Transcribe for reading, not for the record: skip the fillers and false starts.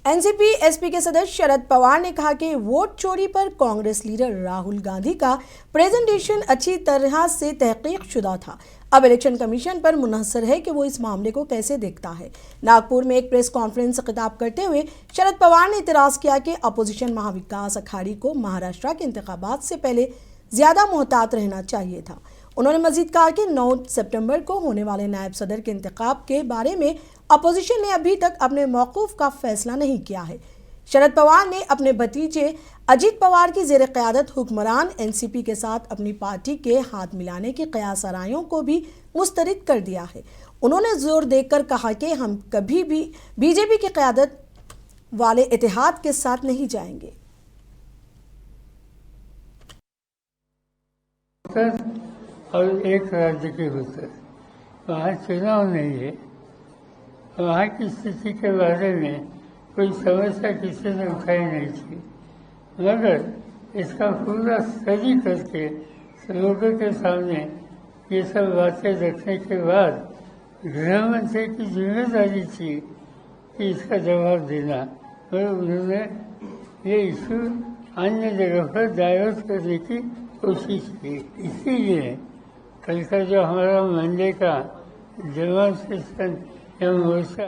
NCP SP के सदस्य शरद पवार ने कहा कि वोट चोरी पर कांग्रेस लीडर राहुल गांधी का प्रेजेंटेशन अच्छी तरह से तहकीक शुदा था। अब इलेक्शन कमीशन पर मुनहसर है कि वो इस मामले को कैसे देखता है। नागपुर में एक प्रेस कॉन्फ्रेंस से खिताब करते हुए शरद पवार ने इतराज़ किया कि अपोजिशन महाविकास अघाड़ी को महाराष्ट्र के इंतखाबात से पहले ज्यादा मोहतात रहना चाहिए था। उन्होंने मजीद कहा कि 9 सितंबर को होने वाले नायब सदर के इंतखाब के बारे में अपोजिशन ने अभी तक अपने मौक़ूफ़ का फैसला नहीं किया है। शरद पवार ने अपने भतीजे अजीत पवार की ज़ेर क़यादत हुक्मरान एनसीपी के साथ अपनी पार्टी के हाथ मिलाने की क़यास आराइयों को भी मुस्तरद कर दिया है। उन्होंने जोर देकर कहा कि हम कभी भी बीजेपी की क़यादत वाले इत्तेहाद के साथ नहीं जाएंगे। और एक राज्य के भीतर वहाँ चुनाव नहीं है, वहाँ की स्थिति के बारे में कोई समस्या किसी ने उठाई नहीं थी, मगर इसका पूरा स्टडी करके लोगों के सामने ये सब बातें रखने के बाद गृह मंत्री की जिम्मेदारी थी कि इसका जवाब देना, और उन्होंने ये इशू अन्य जगह पर डाइवर्ट करने की कोशिश की। इसीलिए कल का जो हमारा मंडे का डेमोन्स्ट्रेशन या मोर्चा